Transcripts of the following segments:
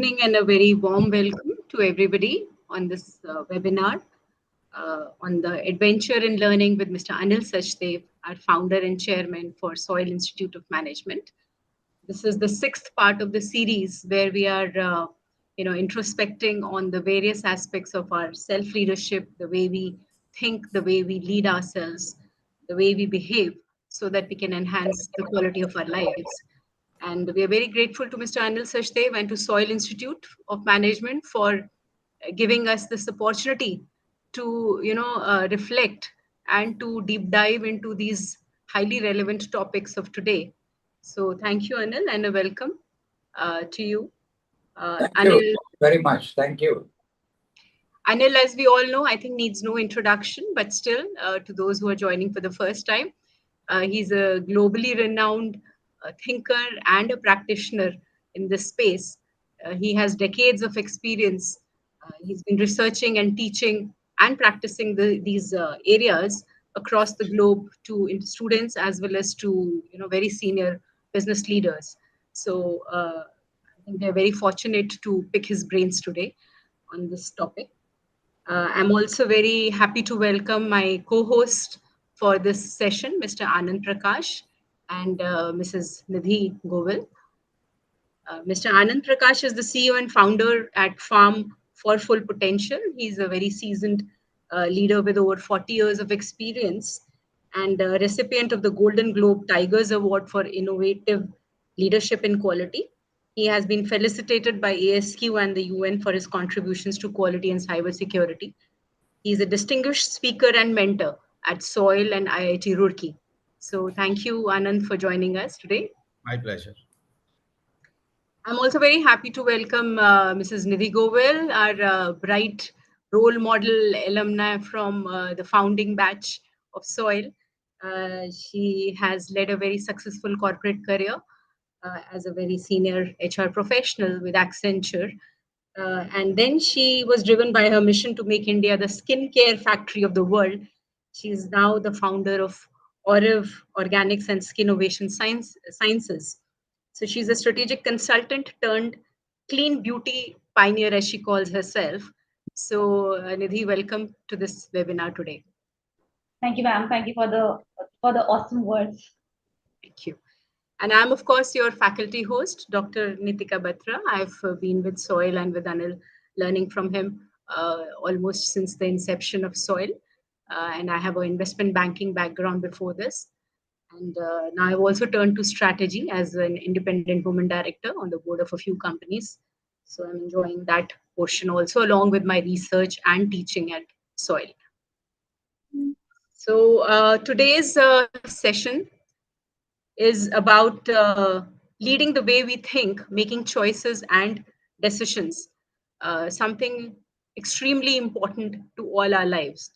evening and a very warm welcome to everybody on this webinar on the Adventure in Learning with Mr. Anil Sachdev, our founder and chairman for Soil Institute of Management. This is the sixth part of the series where we are, introspecting on the various aspects of our self-leadership, the way we think, the way we lead ourselves, the way we behave, so that we can enhance the quality of our lives. And we are very grateful to Mr. Anil Sachdev and to Soil Institute of Management for giving us this opportunity to, reflect and to deep dive into these highly relevant topics of today. So thank you, Anil, and a welcome to you. Thank Anil, you very much. Thank you. Anil, as we all know, I think needs no introduction, but still, to those who are joining for the first time, he's a globally renowned thinker and a practitioner in this space. He has decades of experience. He's been researching and teaching and practicing these areas across the globe to students as well as to very senior business leaders. So I think we are very fortunate to pick his brains today on this topic. I'm also very happy to welcome my co-host for this session, Mr. Anand Prakash and Mrs. Nidhi Govil. Mr. Anand Prakash is the CEO and founder at Farm for Full Potential. He's a very seasoned leader with over 40 years of experience and a recipient of the Golden Globe Tigers Award for Innovative Leadership in Quality. He has been felicitated by ASQ and the UN for his contributions to quality and cybersecurity. He is a distinguished speaker and mentor at SOIL and IIT Roorkee. So thank you, Anand, for joining us today. My pleasure. I'm also very happy to welcome Mrs. Nidhi Govil, our bright role model alumni from the founding batch of SOIL. She has led a very successful corporate career as a very senior HR professional with Accenture. And then she was driven by her mission to make India the skincare factory of the world. She is now the founder of Oriv Organics and Skin Innovation Sciences. So she's a strategic consultant turned clean beauty pioneer, as she calls herself. So Nidhi, welcome to this webinar today. Thank you, ma'am. Thank you for the awesome words. Thank you. And I'm, of course, your faculty host, Dr. Nitika Batra. I've been with SOIL and with Anil, learning from him almost since the inception of SOIL. And I have an investment banking background before this. And now I've also turned to strategy as an independent woman director on the board of a few companies. So I'm enjoying that portion also, along with my research and teaching at SOIL. So today's session is about leading the way we think, making choices and decisions, something extremely important to all our lives.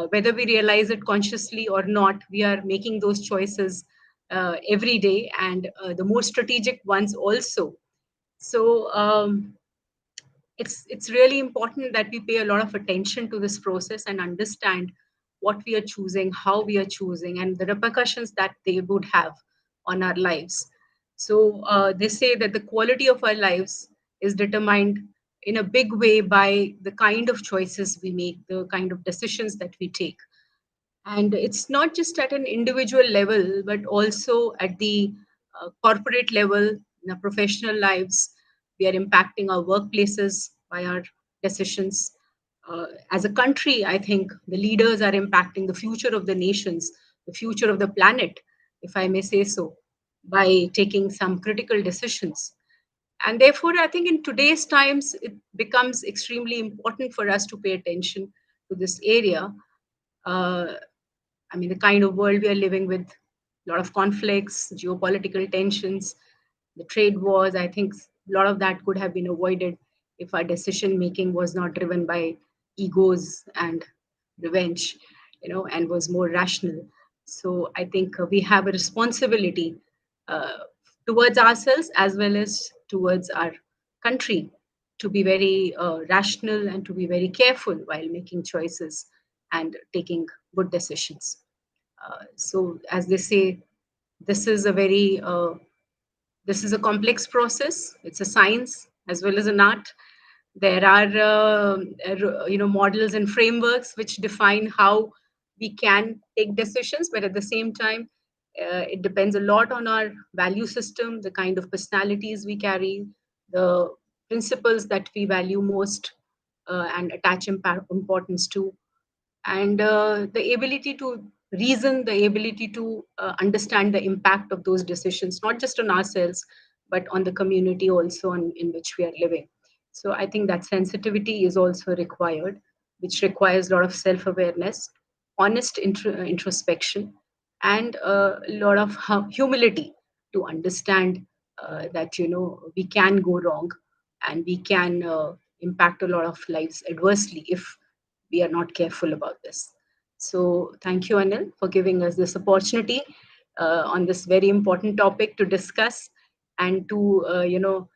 Whether we realize it consciously or not, we are making those choices every day, and the more strategic ones also. So it's really important that we pay a lot of attention to this process and understand what we are choosing, how we are choosing, and the repercussions that they would have on our lives. So they say that the quality of our lives is determined in a big way by the kind of choices we make, the kind of decisions that we take. And it's not just at an individual level, but also at the corporate level, in our professional lives. We are impacting our workplaces by our decisions. As a country, I think the leaders are impacting the future of the nations, the future of the planet, if I may say so, by taking some critical decisions. And therefore, I think in today's times, it becomes extremely important for us to pay attention to this area. I mean, the kind of world we are living with, a lot of conflicts, geopolitical tensions, the trade wars, I think a lot of that could have been avoided if our decision making was not driven by egos and revenge, and was more rational. So I think we have a responsibility towards ourselves as well as towards our country to be very rational and to be very careful while making choices and taking good decisions. So as they say, this is a very this is a complex process. It's a science as well as an art. There are models and frameworks which define how we can take decisions, but at the same time, it depends a lot on our value system, the kind of personalities we carry, the principles that we value most and attach importance to, and the ability to reason, the ability to understand the impact of those decisions, not just on ourselves, but on the community also in which we are living. So I think that sensitivity is also required, which requires a lot of self awareness, honest introspection, and a lot of humility to understand that we can go wrong, and we can impact a lot of lives adversely if we are not careful about this. So, thank you, Anil, for giving us this opportunity on this very important topic to discuss and to,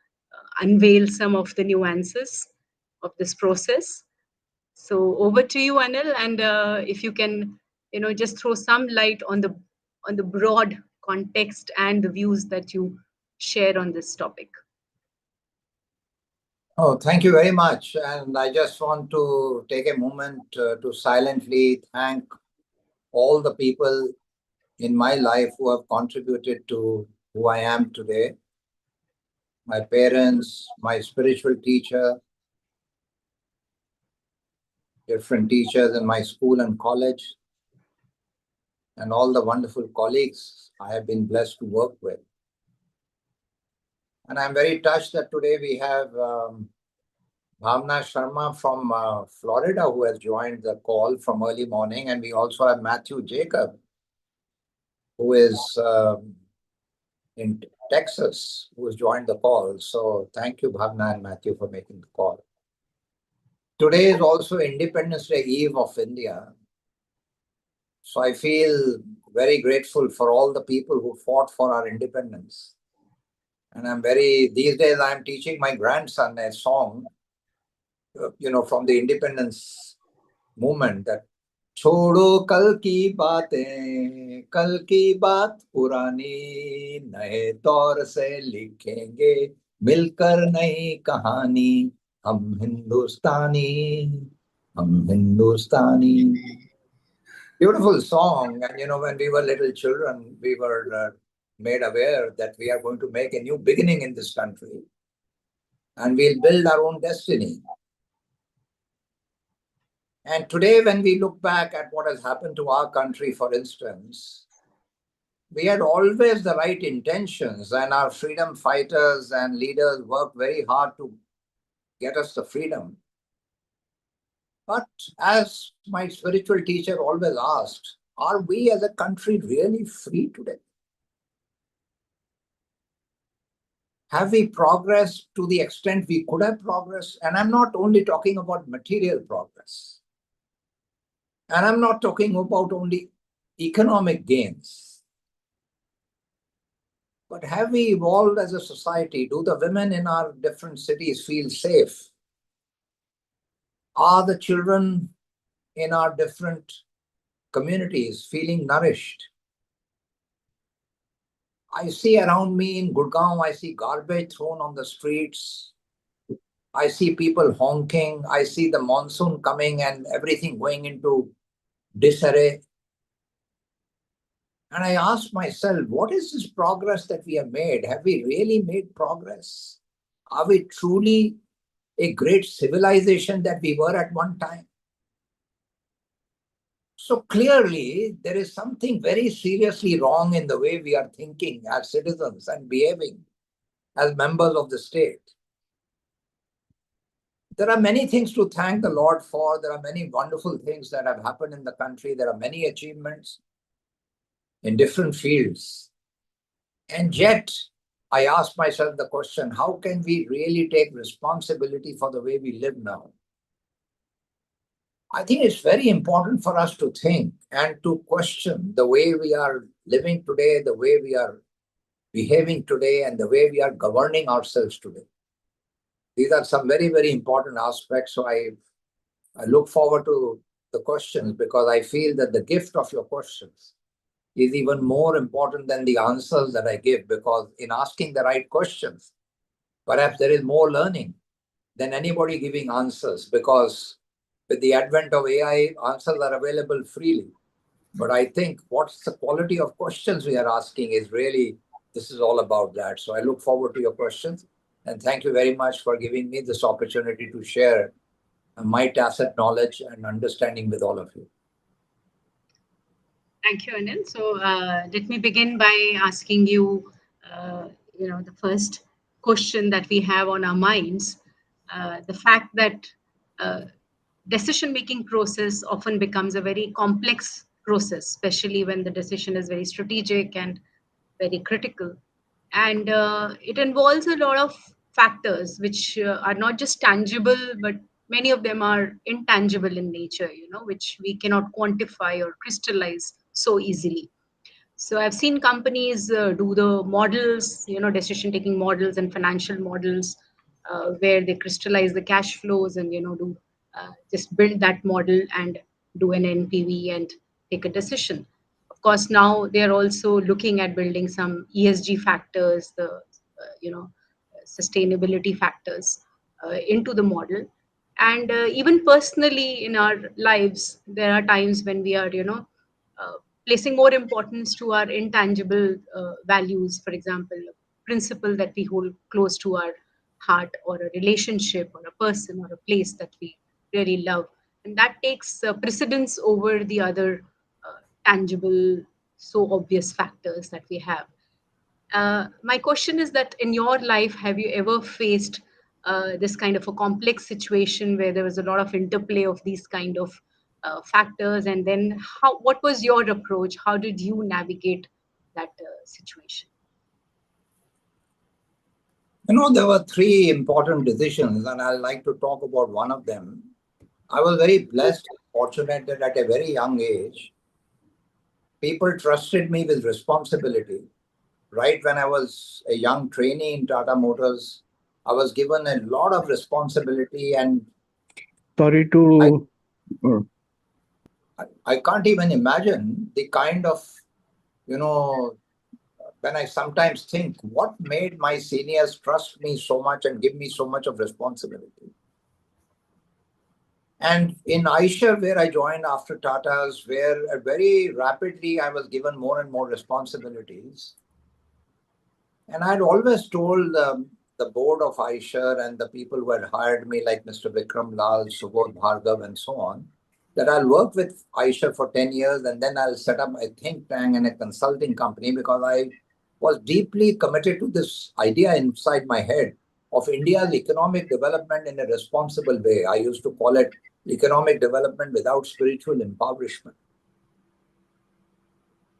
unveil some of the nuances of this process. So, over to you, Anil, and if you can, just throw some light on the broad context and the views that you share on this topic. Oh, thank you very much. And I just want to take a moment to silently thank all the people in my life who have contributed to who I am today. My parents, my spiritual teacher, different teachers in my school and college, and all the wonderful colleagues I have been blessed to work with. And I'm very touched that today we have Bhavna Sharma from Florida, who has joined the call from early morning. And we also have Matthew Jacob, who is in Texas, who has joined the call. So thank you, Bhavna and Matthew, for making the call. Today is also Independence Day Eve of India. So I feel very grateful for all the people who fought for our independence. And these days I'm teaching my grandson a song, from the independence movement, that छोड़ो कल की बात पुरानी, नए तौर से लिखेंगे मिलकर नई कहानी, हम हिंदुस्तानी. Beautiful song. And when we were little children, we were made aware that we are going to make a new beginning in this country and we'll build our own destiny. And today, when we look back at what has happened to our country, for instance, we had always the right intentions, and our freedom fighters and leaders worked very hard to get us the freedom. But as my spiritual teacher always asked, are we as a country really free today? Have we progressed to the extent we could have progressed? And I'm not only talking about material progress. And I'm not talking about only economic gains. But have we evolved as a society? Do the women in our different cities feel safe? Are the children in our different communities feeling nourished? I see around me in Gurgaon, I see garbage thrown on the streets. I see people honking. I see the monsoon coming and everything going into disarray. And I ask myself, what is this progress that we have made? Have we really made progress? Are we truly a great civilization that we were at one time? So clearly, there is something very seriously wrong in the way we are thinking as citizens and behaving as members of the state. There are many things to thank the Lord for. There are many wonderful things that have happened in the country. There are many achievements in different fields. And yet, I ask myself the question, how can we really take responsibility for the way we live now? I think it's very important for us to think and to question the way we are living today, the way we are behaving today, and the way we are governing ourselves today. These are some very, very important aspects. So I look forward to the questions, because I feel that the gift of your questions is even more important than the answers that I give, because in asking the right questions, Perhaps there is more learning than anybody giving answers, because with the advent of AI, answers are available freely. But I think what's the quality of questions we are asking is really, this is all about that. So I look forward to your questions. And thank you very much for giving me this opportunity to share my tacit knowledge and understanding with all of you. Thank you, Anil. So let me begin by asking you, the first question that we have on our minds, the fact that uh, decision-making process often becomes a very complex process, especially when the decision is very strategic and very critical. And it involves a lot of factors which are not just tangible, but many of them are intangible in nature, which we cannot quantify or crystallize so easily. So I've seen companies do the models, decision taking models and financial models, where they crystallize the cash flows and, do just build that model and do an NPV and take a decision. Of course, now they're also looking at building some ESG factors, the, sustainability factors into the model. And even personally in our lives, there are times when we are, uh, placing more importance to our intangible values, for example, a principle that we hold close to our heart, or a relationship, or a person, or a place that we really love. And that takes precedence over the other tangible, so obvious factors that we have. My question is that in your life, have you ever faced this kind of a complex situation where there was a lot of interplay of these kind of factors? And then what was your approach? How did you navigate that situation? There were three important decisions, and I'd like to talk about one of them. I was very blessed and fortunate that at a very young age, people trusted me with responsibility. Right when I was a young trainee in Tata Motors, I was given a lot of responsibility, and Sorry I, to. uh, I can't even imagine the kind of, you know, when I sometimes think what made my seniors trust me so much and give me so much of responsibility. And in Aisha, where I joined after Tata's, where very rapidly I was given more and more responsibilities. And I'd always told the board of Aisha and the people who had hired me, like Mr. Vikram Lal, Subodh Bhargav, and so on, that I'll work with Aisha for 10 years and then I'll set up a think tank and a consulting company, because I was deeply committed to this idea inside my head of India's economic development in a responsible way. I used to call it economic development without spiritual impoverishment.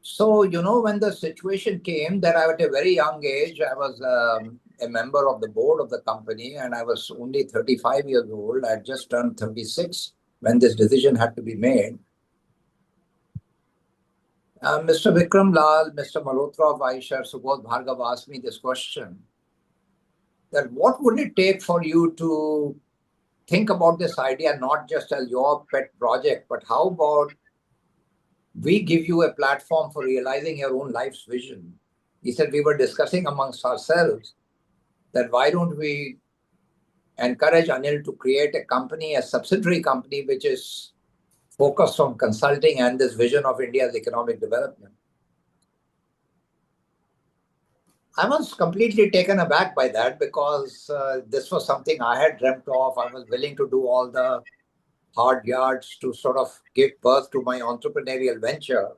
So, when the situation came that I, at a very young age, I was a member of the board of the company, and I was only 35 years old. I had just turned 36 when this decision had to be made. Mr. Vikram Lal, Mr. Malhotra of Aisha, Subodh Bhargav asked me this question, that what would it take for you to think about this idea not just as your pet project, but how about we give you a platform for realizing your own life's vision? He said, we were discussing amongst ourselves that why don't we encourage Anil to create a company, a subsidiary company, which is focused on consulting and this vision of India's economic development. I was completely taken aback by that, because this was something I had dreamt of. I was willing to do all the hard yards to sort of give birth to my entrepreneurial venture.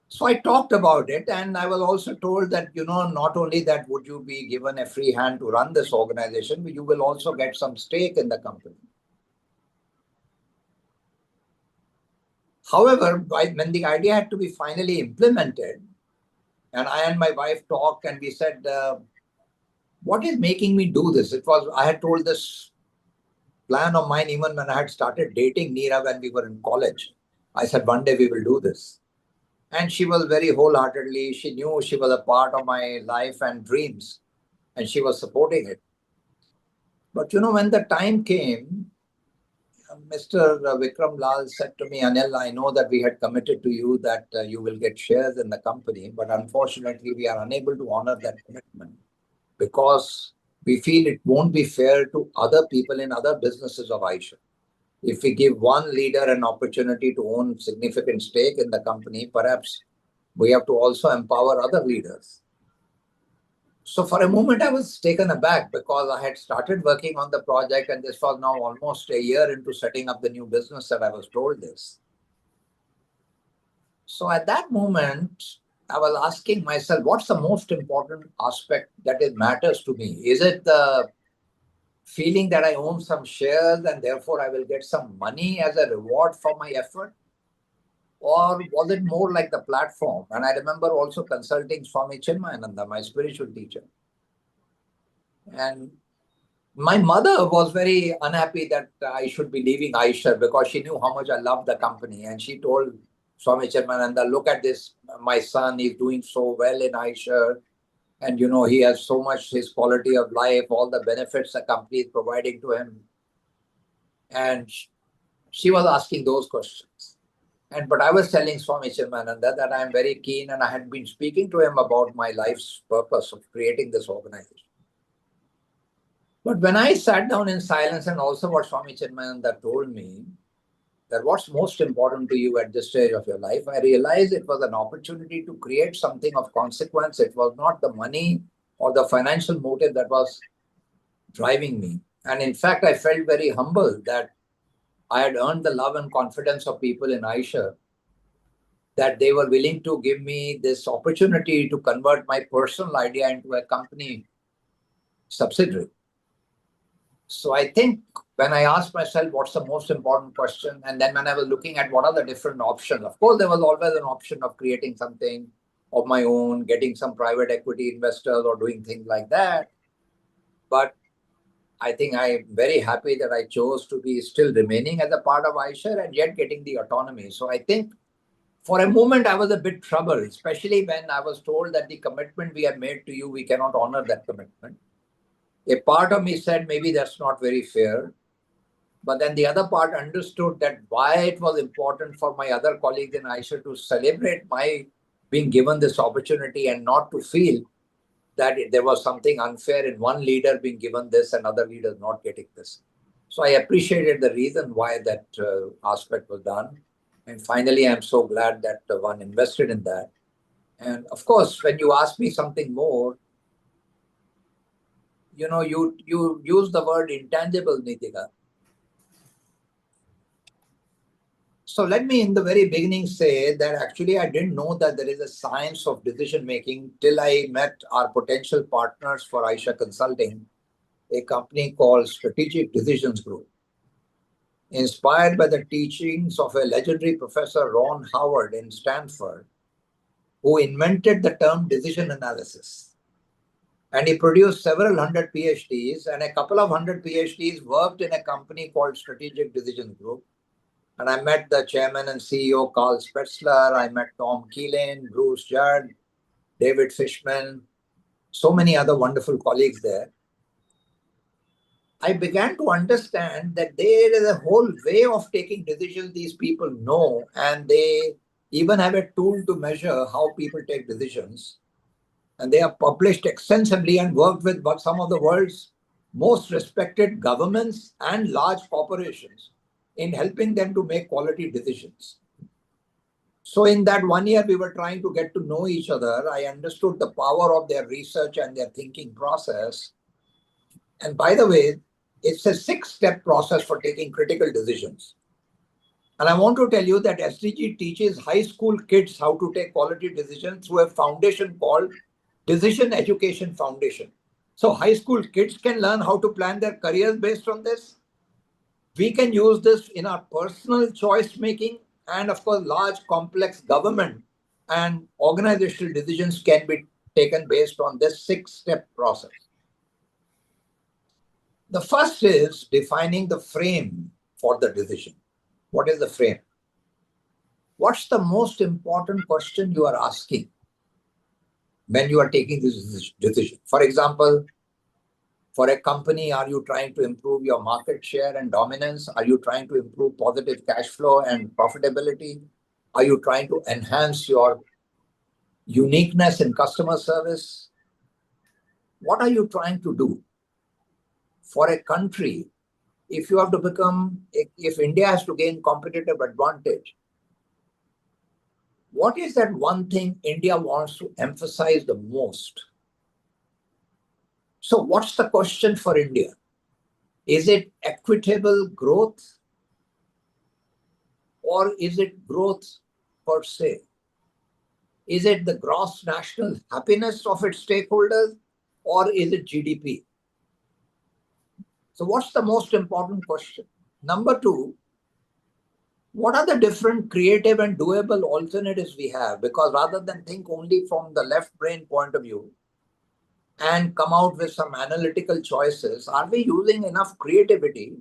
So I talked about it, and I was also told that, not only that would you be given a free hand to run this organization, but you will also get some stake in the company. However, when the idea had to be finally implemented, and I and my wife talked and we said, what is making me do this? I had told this plan of mine even when I had started dating Neera when we were in college. I said, one day we will do this. And she was very wholeheartedly, she knew she was a part of my life and dreams, and she was supporting it. But when the time came, Mr. Vikram Lal said to me, Anil, I know that we had committed to you that you will get shares in the company, but unfortunately we are unable to honor that commitment. because we feel it won't be fair to other people in other businesses of Aisha. If we give one leader an opportunity to own significant stake in the company, perhaps we have to also empower other leaders. So for a moment, I was taken aback because I had started working on the project, and this was now almost a year into setting up the new business that I was told this. So at that moment, I was asking myself, what's the most important aspect that it matters to me? Is it the feeling that I own some shares and therefore I will get some money as a reward for my effort? Or was it more like the platform? And I remember also consulting Swami Chinmayananda, my spiritual teacher. And my mother was very unhappy that I should be leaving Aisha because she knew how much I loved the company. And she told Swami Chinmayananda, look at this, my son is doing so well in Aisha. And, he has so much, his quality of life, all the benefits the company is providing to him. And she was asking those questions. But I was telling Swami Chinmayananda that I am very keen, and I had been speaking to him about my life's purpose of creating this organization. But when I sat down in silence, and also what Swami Chinmayananda told me, that what's most important to you at this stage of your life, I realized it was an opportunity to create something of consequence. It was not the money or the financial motive that was driving me. And in fact, I felt very humble that I had earned the love and confidence of people in Aisha, that they were willing to give me this opportunity to convert my personal idea into a company subsidiary. So I think when I asked myself what's the most important question, and then when I was looking at what are the different options, of course, there was always an option of creating something of my own, getting some private equity investors or doing things like that. But I think I'm very happy that I chose to be still remaining as a part of Aisha and yet getting the autonomy. So I think for a moment, I was a bit troubled, especially when I was told that the commitment we have made to you, we cannot honor that commitment. A part of me said, maybe that's not very fair. But then the other part understood that why it was important for my other colleagues in Aisha to celebrate my being given this opportunity and not to feel that there was something unfair in one leader being given this and other leaders not getting this. So I appreciated the reason why that aspect was done. And finally, I'm so glad that one invested in that. And of course, when you ask me something more, you use the word intangible, Nitika. So let me in the very beginning say that actually I didn't know that there is a science of decision making till I met our potential partners for Aisha Consulting, a company called Strategic Decisions Group. Inspired by the teachings of a legendary professor, Ron Howard in Stanford, who invented the term decision analysis. And he produced several hundred PhDs, and a couple of hundred PhDs worked in a company called Strategic Decisions Group. And I met the chairman and CEO, Carl Spetzler. I met Tom Keelan, Bruce Judd, David Fishman, so many other wonderful colleagues there. I began to understand that there is a whole way of taking decisions these people know, and they even have a tool to measure how people take decisions. And they have published extensively and worked with some of the world's most respected governments and large corporations in helping them to make quality decisions. So in that 1 year, we were trying to get to know each other. I understood the power of their research and their thinking process. And by the way, it's a 6-step process for taking critical decisions. And I want to tell you that SDG teaches high school kids how to take quality decisions through a foundation called Decision Education Foundation. So high school kids can learn how to plan their careers based on this. We can use this in our personal choice making, and of course, large complex government and organizational decisions can be taken based on this 6-step process. The first is defining the frame for the decision. What is the frame? What's the most important question you are asking when you are taking this decision? For example, for a company, are you trying to improve your market share and dominance? Are you trying to improve positive cash flow and profitability? Are you trying to enhance your uniqueness in customer service? What are you trying to do for a country? If you have to become, if India has to gain competitive advantage, what is that one thing India wants to emphasize the most? So what's the question for India? Is it equitable growth, or is it growth per se? Is it the gross national happiness of its stakeholders, or is it GDP? So what's the most important question? Number two, what are the different creative and doable alternatives we have? Because rather than think only from the left brain point of view and come out with some analytical choices, are we using enough creativity?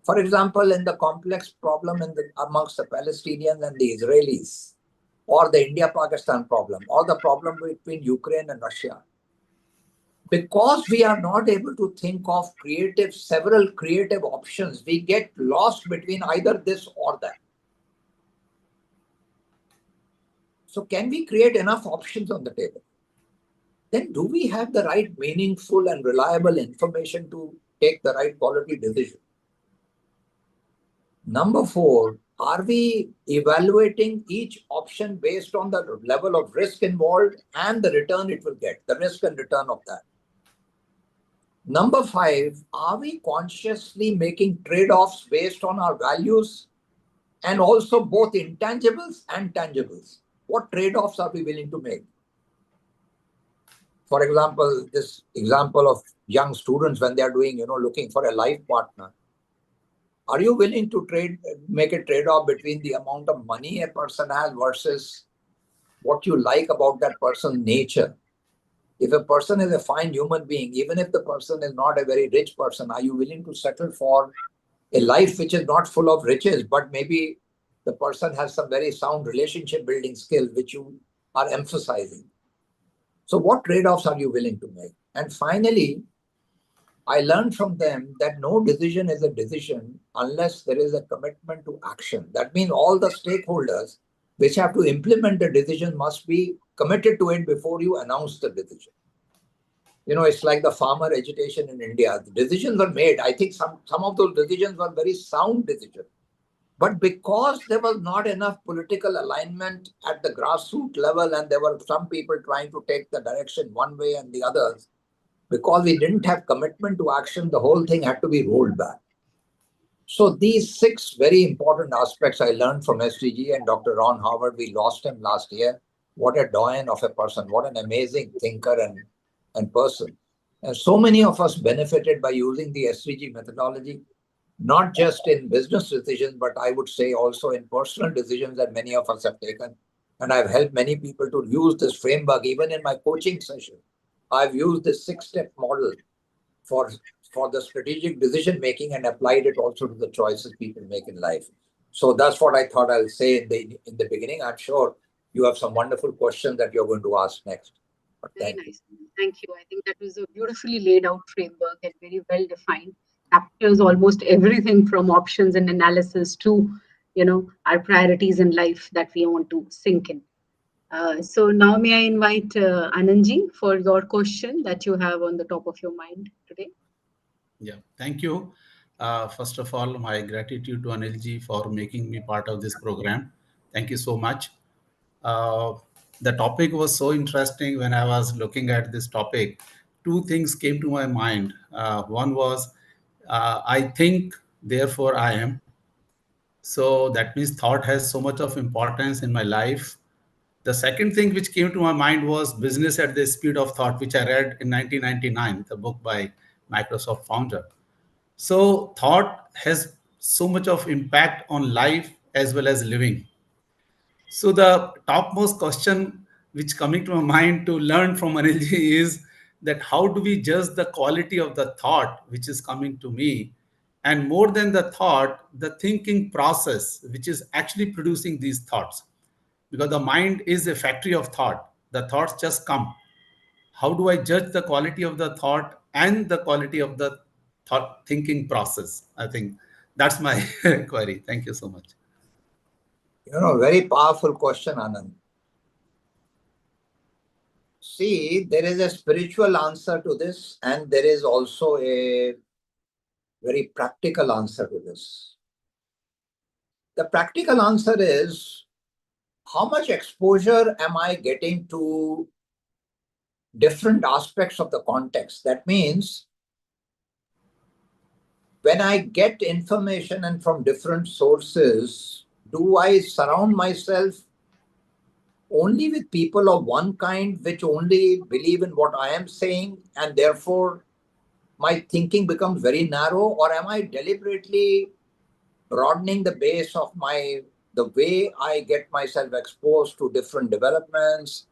For example, in the complex problem amongst the Palestinians and the Israelis, or the India-Pakistan problem, or the problem between Ukraine and Russia, because we are not able to think of several creative options, we get lost between either this or that. So can we create enough options on the table? Then do we have the right meaningful and reliable information to take the right quality decision? Number four, are we evaluating each option based on the level of risk involved and the return it will get, the risk and return of that? Number five, are we consciously making trade-offs based on our values and also both intangibles and tangibles? What trade-offs are we willing to make? For example, this example of young students when they are doing, looking for a life partner. Are you willing to make a trade-off between the amount of money a person has versus what you like about that person's nature? If a person is a fine human being, even if the person is not a very rich person, are you willing to settle for a life which is not full of riches, but maybe the person has some very sound relationship building skill which you are emphasizing? So what trade-offs are you willing to make? And finally, I learned from them that no decision is a decision unless there is a commitment to action. That means all the stakeholders which have to implement the decision must be committed to it before you announce the decision. It's like the farmer agitation in India. The decisions were made. I think some of those decisions were very sound decisions. But because there was not enough political alignment at the grassroots level, and there were some people trying to take the direction one way and the others, because we didn't have commitment to action, the whole thing had to be rolled back. So these 6 very important aspects I learned from SDG and Dr. Ron Howard. We lost him last year. What a doyen of a person, what an amazing thinker and person. And so many of us benefited by using the SDG methodology, not just in business decisions, but I would say also in personal decisions that many of us have taken. And I've helped many people to use this framework. Even in my coaching session, I've used this 6-step model for the strategic decision making and applied it also to the choices people make in life. So that's what I thought I'll say in the beginning. I'm sure you have some wonderful questions that you're going to ask next. Very nice. Thank you. I think that was a beautifully laid out framework and very well defined. Captures almost everything from options and analysis to, our priorities in life that we want to sink in. So now may I invite Anandji for your question that you have on the top of your mind today. Yeah, thank you. First of all, my gratitude to Anilji for making me part of this program. Thank you so much. The topic was so interesting. When I was looking at this topic, 2 things came to my mind. One was, I think, therefore I am. So that means thought has so much of importance in my life. The second thing which came to my mind was Business at the Speed of Thought, which I read in 1999, the book by Microsoft founder. So thought has so much of impact on life as well as living. So the topmost question which coming to my mind to learn from Anilji is that how do we judge the quality of the thought which is coming to me, and more than the thought, the thinking process which is actually producing these thoughts, because the mind is a factory of thought. The thoughts just come. How do I judge the quality of the thought and the quality of the thought thinking process? I think that's my query. Thank you so much. Very powerful question, Anand. See, there is a spiritual answer to this, and there is also a very practical answer to this. The practical answer is, how much exposure am I getting to different aspects of the context? That means, when I get information and from different sources, do I surround myself only with people of one kind which only believe in what I am saying, and therefore my thinking becomes very narrow? Or am I deliberately broadening the base of the way I get myself exposed to different developments?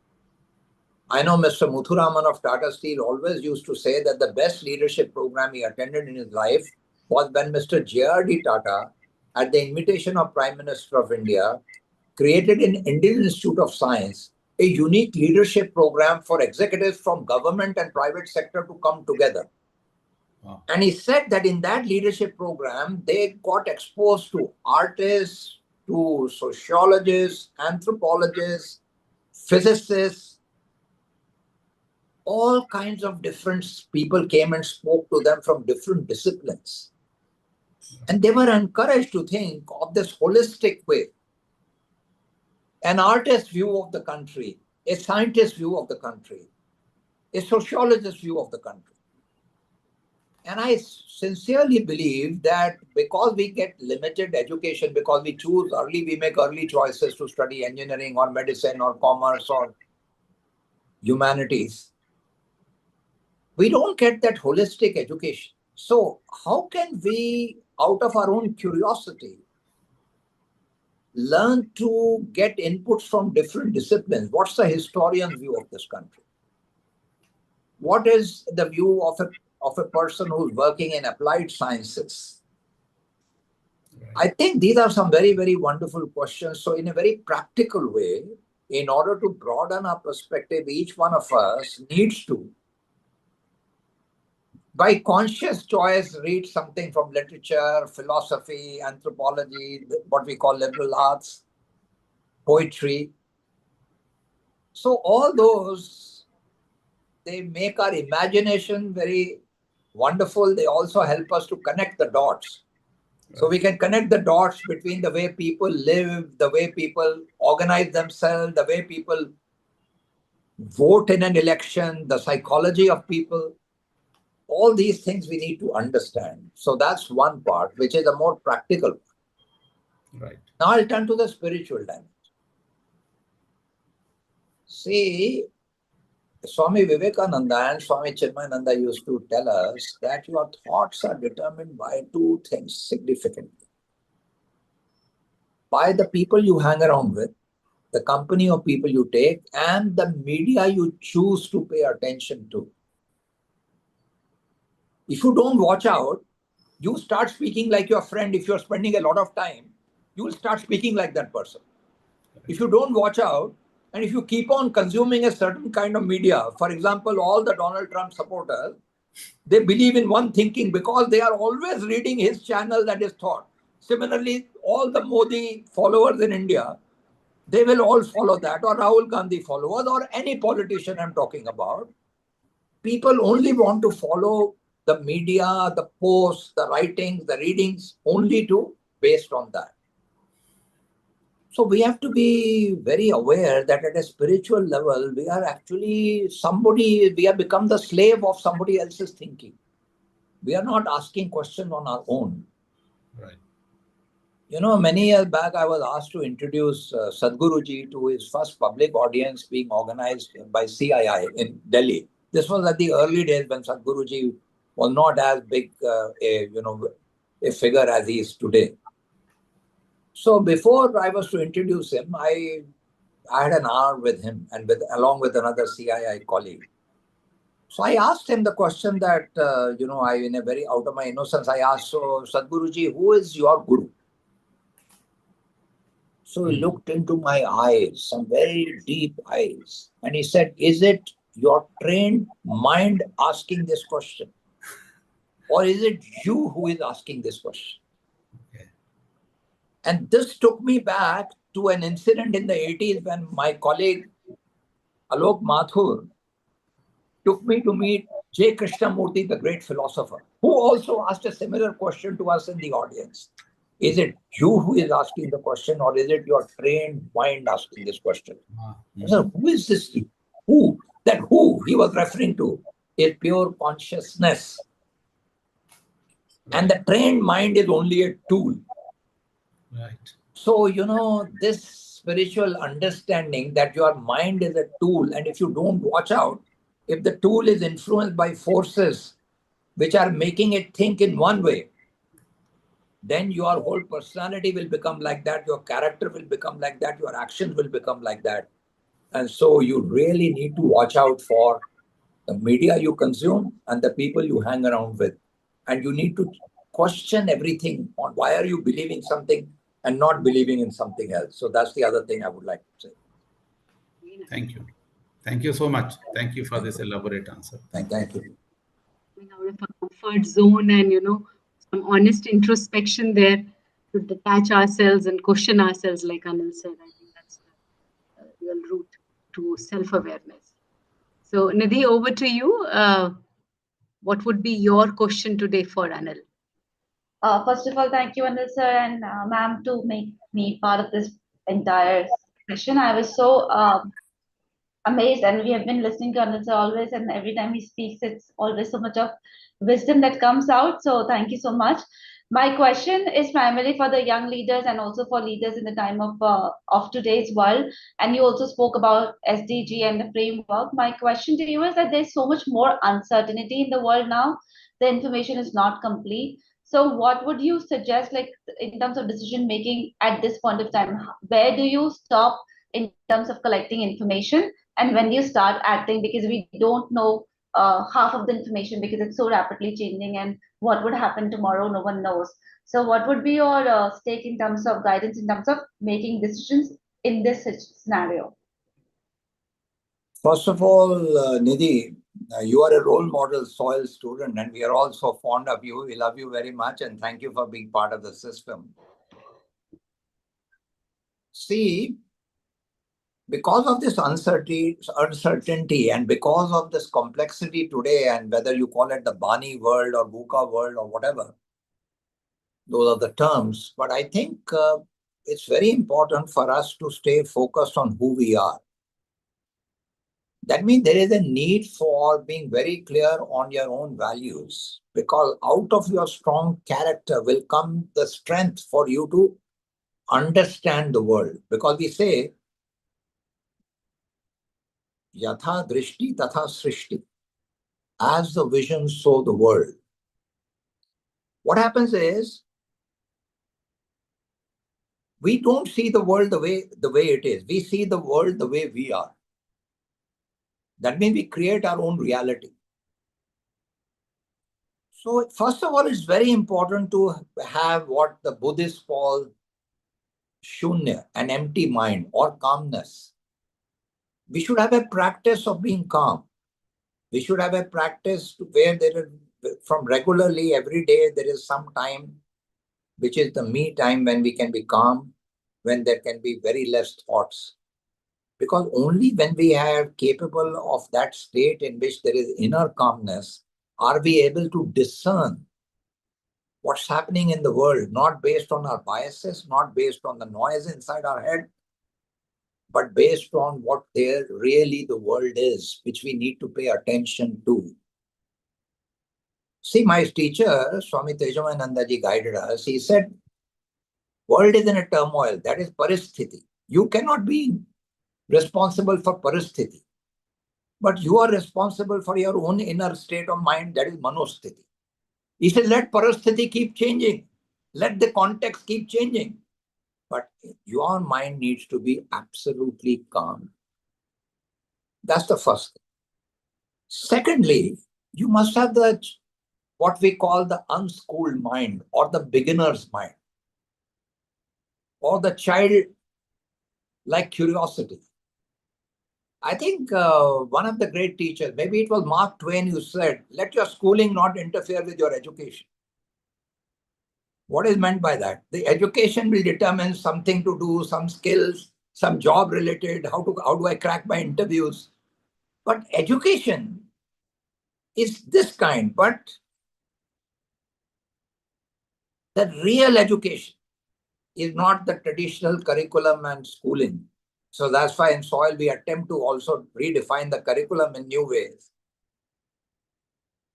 I know Mr. Muthuraman of Tata Steel always used to say that the best leadership program he attended in his life was when Mr. J.R.D. Tata, at the invitation of Prime Minister of India, created in Indian Institute of Science a unique leadership program for executives from government and private sector to come together. Wow. And he said that in that leadership program, they got exposed to artists, to sociologists, anthropologists, physicists, all kinds of different people came and spoke to them from different disciplines. And they were encouraged to think of this holistic way. An artist's view of the country, a scientist's view of the country, a sociologist's view of the country. And I sincerely believe that because we get limited education, because we make early choices to study engineering or medicine or commerce or humanities, we don't get that holistic education. So how can we, out of our own curiosity, learn to get inputs from different disciplines? What's the historian's view of this country? What is the view of a person who's working in applied sciences? I think these are some very, very wonderful questions. So in a very practical way, in order to broaden our perspective, each one of us needs to, by conscious choice, read something from literature, philosophy, anthropology, what we call liberal arts, poetry. So all those, they make our imagination very wonderful. They also help us to connect the dots. So we can connect the dots between the way people live, the way people organize themselves, the way people vote in an election, the psychology of people. All these things we need to understand. So that's one part, which is a more practical part. Right. Now I'll turn to the spiritual dimension. See, Swami Vivekananda and Swami Chinmayananda used to tell us that your thoughts are determined by two things significantly: by the people you hang around with, the company of people you take, and the media you choose to pay attention to. If you don't watch out, you start speaking like your friend. If you're spending a lot of time, you will start speaking like that person. If you don't watch out, and if you keep on consuming a certain kind of media, for example, all the Donald Trump supporters, they believe in one thinking because they are always reading his channel, that is thought. Similarly, all the Modi followers in India, they will all follow that, or Rahul Gandhi followers, or any politician I'm talking about. People only want to follow the media, the posts, the writings, the readings, only to based on that. So we have to be very aware that at a spiritual level, we are actually we have become the slave of somebody else's thinking. We are not asking questions on our own. Right. You know, many years back, I was asked to introduce Sadhguruji to his first public audience being organized by CII in Delhi. This was at the early days when Sadhguruji was not as big a figure as he is today. So before I was to introduce him, I had an hour with him and along with another CII colleague. So I asked him the question that, in a very out of my innocence, I asked, so Sadhguruji, who is your guru? So he looked into my eyes, some very deep eyes, and he said, is it your trained mind asking this question? Or is it you who is asking this question? Okay. And this took me back to an incident in the 80s when my colleague Alok Mathur took me to meet J. Krishnamurti, the great philosopher, who also asked a similar question to us in the audience. Is it you who is asking the question, or is it your trained mind asking this question? So who is this? Who? That who he was referring to is pure consciousness. And the trained mind is only a tool. Right. So, this spiritual understanding that your mind is a tool, and if you don't watch out, if the tool is influenced by forces which are making it think in one way, then your whole personality will become like that, your character will become like that, your actions will become like that. And so you really need to watch out for the media you consume and the people you hang around with. And you need to question everything on why are you believing something and not believing in something else. So that's the other thing I would like to say. Thank you. Thank you so much. Thank you for this elaborate answer. Thank you. Coming out of a comfort zone and, some honest introspection there to detach ourselves and question ourselves, like Anil said. I think that's the real route to self-awareness. So, Nidhi, over to you. What would be your question today for Anil? First of all, thank you, Anil sir and ma'am, to make me part of this entire session. I was so amazed, and we have been listening to Anil sir always, and every time he speaks, it's always so much of wisdom that comes out. So thank you so much. My question is primarily for the young leaders and also for leaders in the time of today's world. And you also spoke about SDG and the framework. My question to you is that there's so much more uncertainty in the world now. The information is not complete. So what would you suggest, like in terms of decision making at this point of time? Where do you stop in terms of collecting information, and when do you start acting? Because we don't know half of the information because it's so rapidly changing, and what would happen tomorrow, no one knows. So what would be your stake in terms of guidance, in terms of making decisions in this scenario? First of all, Nidhi, you are a role model soil student, and we are all so fond of you. We love you very much, and thank you for being part of the system. See, because of this uncertainty and because of this complexity today, and whether you call it the Bani world or VUCA world or whatever, those are the terms. But I think it's very important for us to stay focused on who we are. That means there is a need for being very clear on your own values, because out of your strong character will come the strength for you to understand the world. Because we say, Yatha Drishti Tatha Srishti. As the vision, so the world. What happens is, we don't see the world the way it is. We see the world the way we are. That means we create our own reality. So first of all, it's very important to have what the Buddhists call shunya, an empty mind or calmness. We should have a practice of being calm. We should have a practice where there is, from regularly every day, there is some time, which is the me time, when we can be calm, when there can be very less thoughts. Because only when we are capable of that state in which there is inner calmness, are we able to discern what's happening in the world, not based on our biases, not based on the noise inside our head, but based on what there really the world is, which we need to pay attention to. See, my teacher, Swami Tejamanandaji, guided us. He said, world is in a turmoil. That is paristhiti. You cannot be responsible for paristhiti, but you are responsible for your own inner state of mind. That is manosthiti. He said, let paristhiti keep changing. Let the context keep changing. But your mind needs to be absolutely calm. That's the first thing. Secondly, you must have what we call the unschooled mind, or the beginner's mind, or the child-like curiosity. I think one of the great teachers, maybe it was Mark Twain, who said, let your schooling not interfere with your education. What is meant by that? The education will determine something to do, some skills, some job related, how do I crack my interviews. But education is this kind, but the real education is not the traditional curriculum and schooling. So that's why in soil we attempt to also redefine the curriculum in new ways.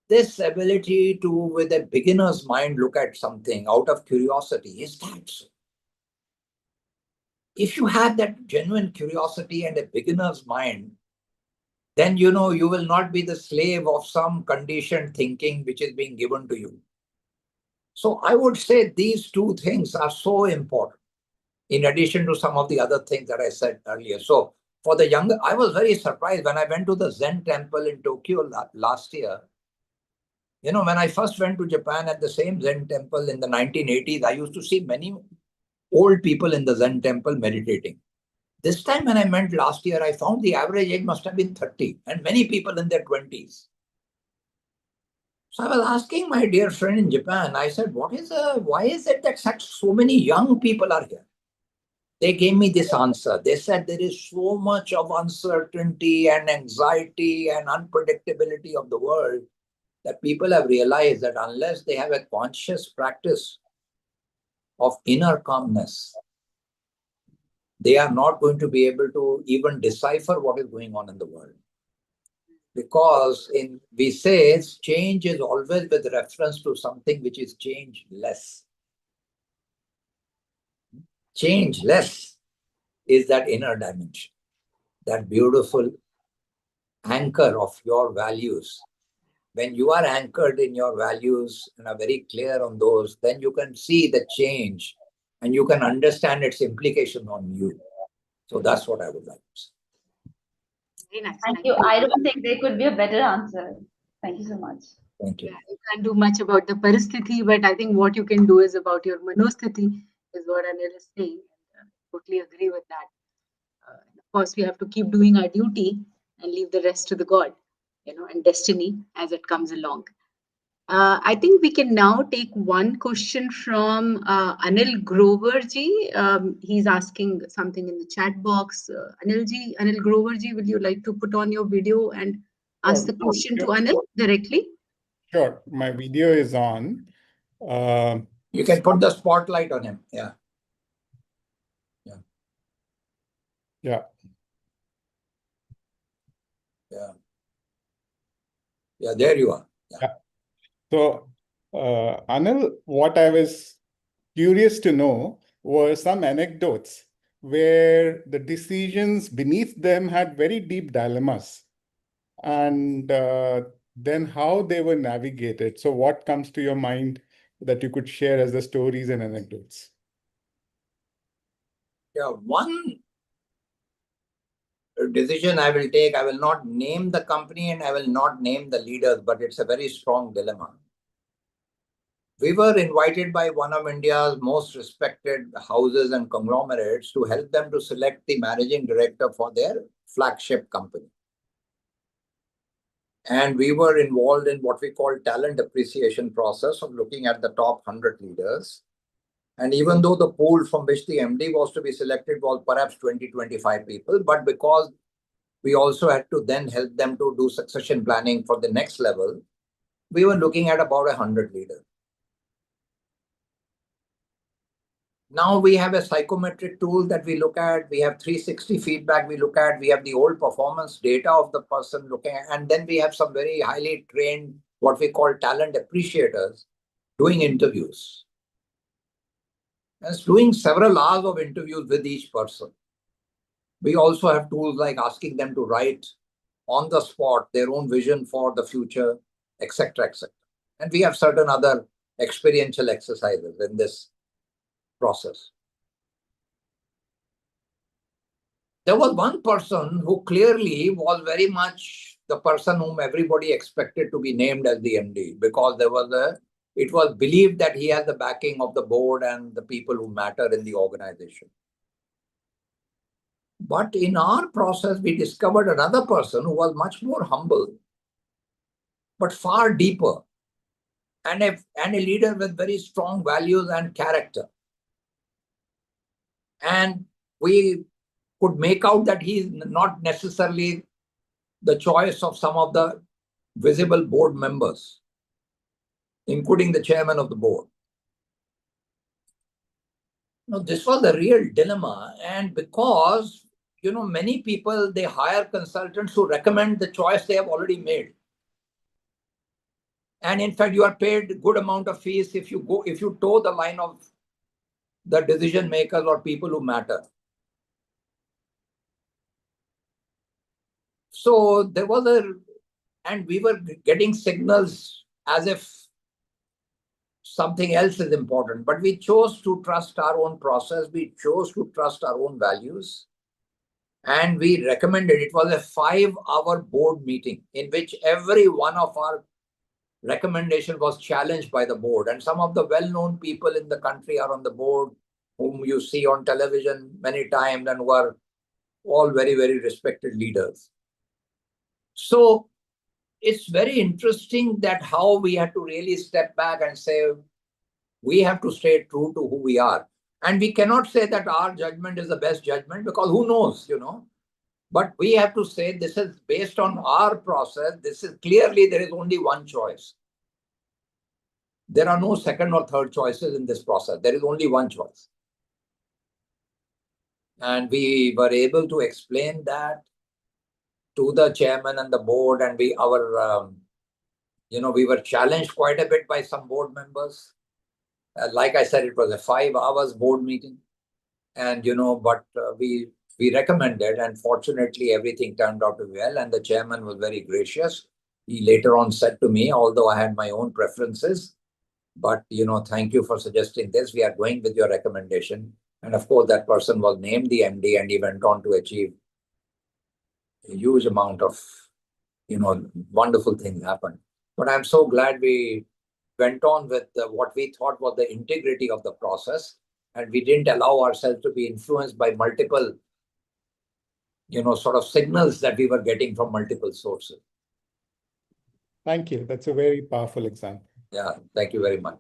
This ability to, with a beginner's mind, look at something out of curiosity, is that so? If you have that genuine curiosity and a beginner's mind, then you will not be the slave of some conditioned thinking which is being given to you. So I would say these two things are so important, in addition to some of the other things that I said earlier. So for the younger, I was very surprised when I went to the Zen temple in Tokyo last year. When I first went to Japan at the same Zen temple in the 1980s, I used to see many old people in the Zen temple meditating. This time when I went last year, I found the average age must have been 30 and many people in their 20s. So I was asking my dear friend in Japan, I said, why is it that so many young people are here? They gave me this answer. They said there is so much of uncertainty and anxiety and unpredictability of the world that people have realized that unless they have a conscious practice of inner calmness, they are not going to be able to even decipher what is going on in the world. Because we say change is always with reference to something which is changeless. Changeless is that inner dimension, that beautiful anchor of your values. When you are anchored in your values and are very clear on those, then you can see the change and you can understand its implication on you. So that's what I would like to say. Very nice. Thank you. I don't think there could be a better answer. Thank you so much. Thank you. Yeah, you can't do much about the paristhiti, but I think what you can do is about your manosthiti, is what Anil is saying. Totally agree with that. Of course, we have to keep doing our duty and leave the rest to the God, and destiny as it comes along. I think we can now take one question from Anil Groverji. He's asking something in the chat box. Anil Groverji, will you like to put on your video and ask the question to Anil directly? Sure. My video is on. You can put the spotlight on him. Yeah. Yeah. Yeah. Yeah, there you are. Yeah. So, Anil, what I was curious to know were some anecdotes where the decisions beneath them had very deep dilemmas, and then how they were navigated. So what comes to your mind that you could share as the stories and anecdotes? Yeah, one decision I will take, I will not name the company and I will not name the leaders, but it's a very strong dilemma. We were invited by one of India's most respected houses and conglomerates to help them to select the managing director for their flagship company. And we were involved in what we call talent appreciation process of looking at the top 100 leaders. And even though the pool from which the MD was to be selected was perhaps 20-25 people, but because we also had to then help them to do succession planning for the next level, we were looking at about 100 leaders. Now we have a psychometric tool that we look at. We have 360 feedback we look at. We have the old performance data of the person looking at, and then we have some very highly trained, what we call talent appreciators, doing interviews. And it's doing several hours of interviews with each person. We also have tools like asking them to write on the spot their own vision for the future, etc., etc. And we have certain other experiential exercises in this process. There was one person who clearly was very much the person whom everybody expected to be named as the MD, because it was believed that he has the backing of the board and the people who matter in the organization. But in our process, we discovered another person who was much more humble, but far deeper, and a leader with very strong values and character. And we could make out that he is not necessarily the choice of some of the visible board members, including the chairman of the board. Now, this was a real dilemma, and because many people, they hire consultants who recommend the choice they have already made. And in fact, you are paid good amount of fees if you toe the line of the decision makers or people who matter. So there was and we were getting signals as if something else is important, but we chose to trust our own process. We chose to trust our own values. And we recommended, it was a 5-hour board meeting in which every one of our recommendation was challenged by the board. And some of the well-known people in the country are on the board, whom you see on television many times and who are all very, very respected leaders. So it's very interesting that how we had to really step back and say, we have to stay true to who we are. And we cannot say that our judgment is the best judgment, because who knows, But we have to say this is based on our process. This is clearly, there is only one choice. There are no second or third choices in this process. There is only one choice. And we were able to explain that to the chairman and the board, and we were challenged quite a bit by some board members. Like I said, it was a 5 hours board meeting, and but we recommended, and fortunately everything turned out well, and the chairman was very gracious. He later on said to me, although I had my own preferences, but thank you for suggesting this. We are going with your recommendation. And of course, that person was named the MD, and he went on to achieve a huge amount of wonderful things happened. But I'm so glad we went on with what we thought was the integrity of the process, and we didn't allow ourselves to be influenced by multiple sort of signals that we were getting from multiple sources. Thank you. That's a very powerful example. Yeah, thank you very much.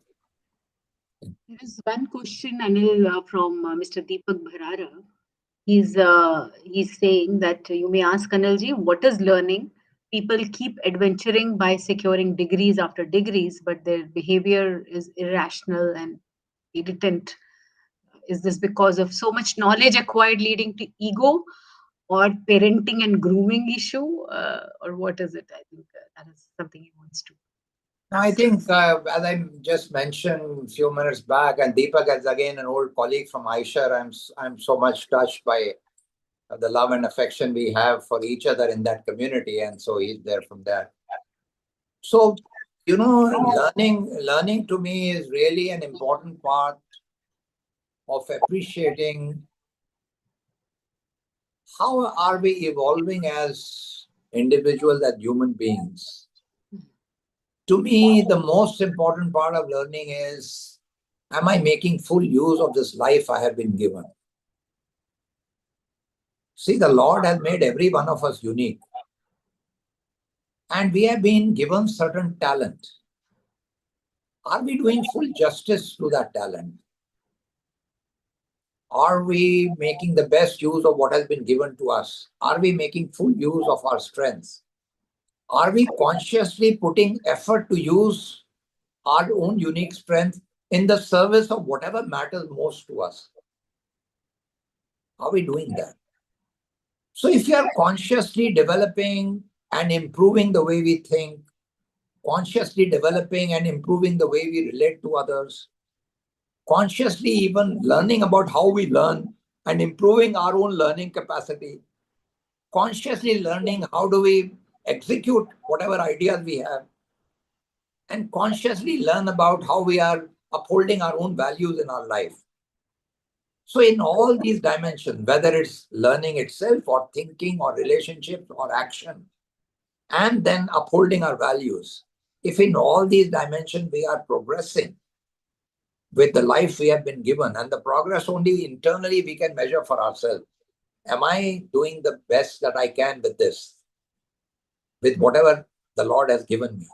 There is one question, Anil, from Mr. Deepak Bharara. He's saying that you may ask Anilji, what is learning? People keep adventuring by securing degrees after degrees, but their behavior is irrational and irritant. Is this because of so much knowledge acquired leading to ego, or parenting and grooming issue, or what is it? I think that is something he wants to. I think, as I just mentioned a few minutes back, and Deepak is again an old colleague from Aisha, I'm so much touched by the love and affection we have for each other in that community, and so he's there from that. So, learning to me is really an important part of appreciating how are we evolving as individuals, as human beings. To me, the most important part of learning is, am I making full use of this life I have been given? See, the Lord has made every one of us unique. And we have been given certain talent. Are we doing full justice to that talent? Are we making the best use of what has been given to us? Are we making full use of our strengths? Are we consciously putting effort to use our own unique strength in the service of whatever matters most to us? Are we doing that? So if you are consciously developing and improving the way we think, consciously developing and improving the way we relate to others, consciously even learning about how we learn and improving our own learning capacity, consciously learning how do we execute whatever ideas we have, and consciously learn about how we are upholding our own values in our life. So in all these dimensions, whether it's learning itself or thinking or relationships or action, and then upholding our values, if in all these dimensions we are progressing with the life we have been given, and the progress only internally we can measure for ourselves. Am I doing the best that I can with this, with whatever the Lord has given me?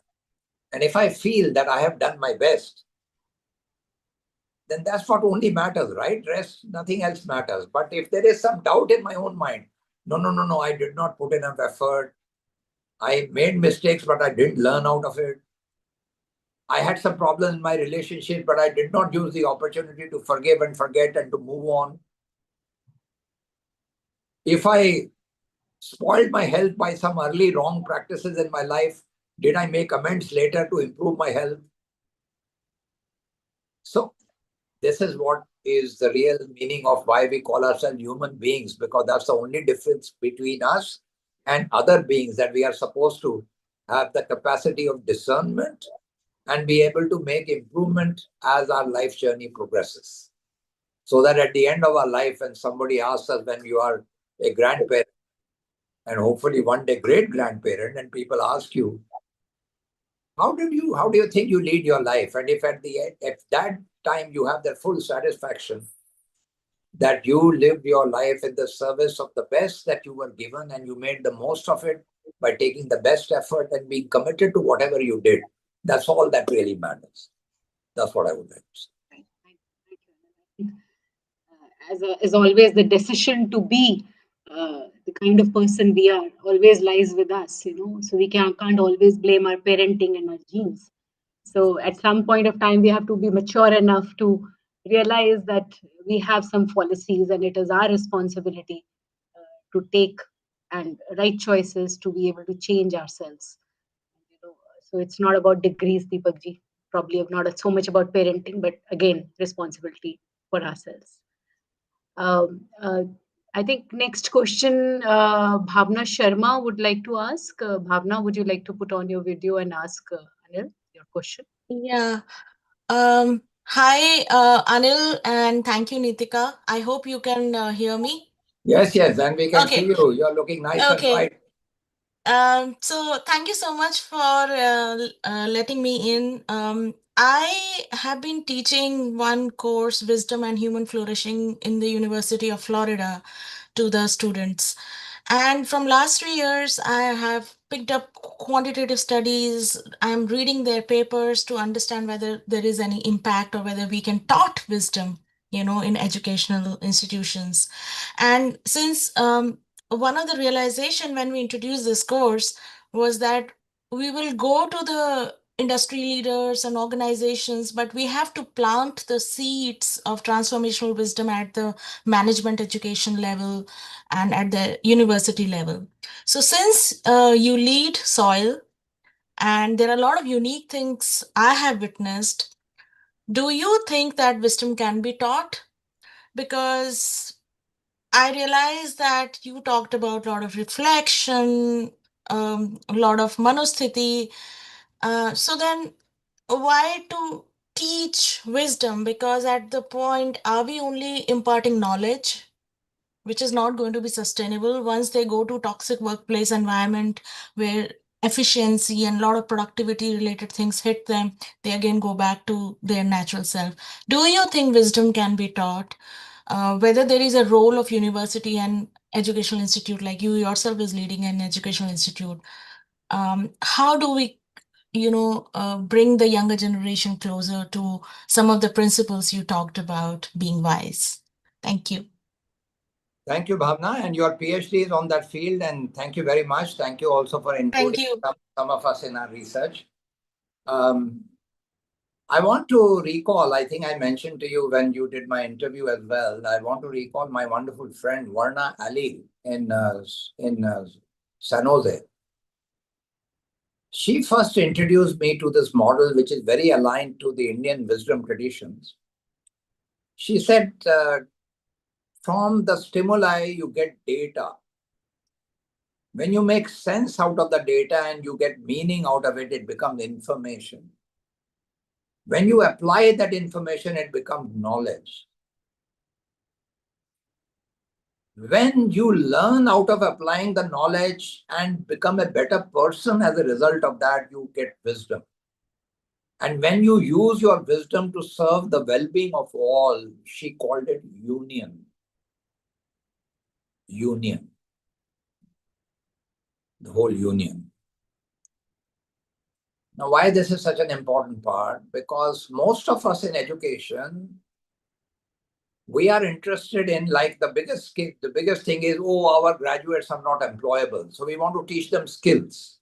And if I feel that I have done my best, then that's what only matters, right? Rest, nothing else matters. But if there is some doubt in my own mind, no, I did not put enough effort, I made mistakes, but I didn't learn out of it. I had some problems in my relationship, but I did not use the opportunity to forgive and forget and to move on. If I spoiled my health by some early wrong practices in my life, did I make amends later to improve my health? So this is what is the real meaning of why we call ourselves human beings, because that's the only difference between us and other beings, that we are supposed to have the capacity of discernment and be able to make improvement as our life journey progresses. So that at the end of our life, when somebody asks us, when you are a grandparent and hopefully one day great grandparent, and people ask you, how do you think you lead your life? And if at the end, if that time you have that full satisfaction that you lived your life in the service of the best that you were given and you made the most of it by taking the best effort and being committed to whatever you did, that's all that really matters. That's what I would like to say. Right. Thank you. As always, the decision to be the kind of person we are always lies with us, So we can't always blame our parenting and our genes. So at some point of time, we have to be mature enough to realize that we have some policies, and it is our responsibility to take and right choices to be able to change ourselves. So it's not about degrees, Deepak ji. Probably not so much about parenting, but again, responsibility for ourselves. Um, uh, I think next question, Bhavna Sharma would like to ask. Bhavna, would you like to put on your video and ask Anil your question? Yeah. Hi, Anil, and thank you, Nitika. I hope you can hear me. Yes, yes, and we can see Okay. you. You're looking nice and Okay. bright. So thank you so much for letting me in. I have been teaching one course, Wisdom and Human Flourishing, in the University of Florida to the students. And from last 3 years, I have picked up quantitative studies. I'm reading their papers to understand whether there is any impact or whether we can taught wisdom, in educational institutions. And since one of the realization when we introduced this course was that we will go to the industry leaders and organizations, but we have to plant the seeds of transformational wisdom at the management education level and at the university level. So since you lead soil and there are a lot of unique things I have witnessed, do you think that wisdom can be taught? Because I realized that you talked about a lot of reflection, a lot of manusthiti. So then, why to teach wisdom? Because at the point, are we only imparting knowledge, which is not going to be sustainable once they go to toxic workplace environment where efficiency and a lot of productivity related things hit them, they again go back to their natural self. Do you think wisdom can be taught? Whether there is a role of university and educational institute, like you yourself is leading an educational institute, how do we bring the younger generation closer to some of the principles you talked about being wise? Thank you. Thank you, Bhavna. And your PhD is on that field. And thank you very much. Thank you also for Thank including you. some of us in our research. I want to recall, I think I mentioned to you when you did my interview as well, I want to recall my wonderful friend, Varna Ali in San Jose. She first introduced me to this model, which is very aligned to the Indian wisdom traditions. She said, from the stimuli, you get data. When you make sense out of the data and you get meaning out of it, it becomes information. When you apply that information, it becomes knowledge. When you learn out of applying the knowledge and become a better person as a result of that, you get wisdom. And when you use your wisdom to serve the well-being of all, she called it union. Union. The whole union. Now, why this is such an important part? Because most of us in education, we are interested in, like, the biggest thing is, oh, our graduates are not employable. So we want to teach them skills.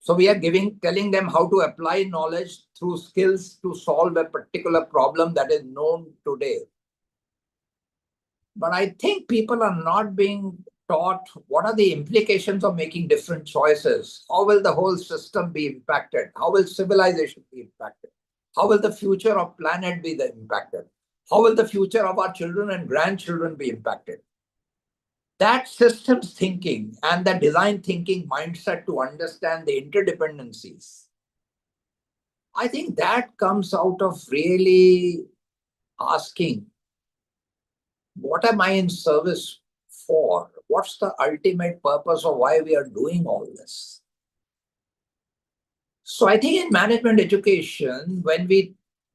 So we are telling them how to apply knowledge through skills to solve a particular problem that is known today. But I think people are not being taught what are the implications of making different choices. How will the whole system be impacted? How will civilization be impacted? How will the future of planet be impacted? How will the future of our children and grandchildren be impacted? That systems thinking and the design thinking mindset to understand the interdependencies, I think that comes out of really asking, what am I in service for? What's the ultimate purpose of why we are doing all this? So I think in management education,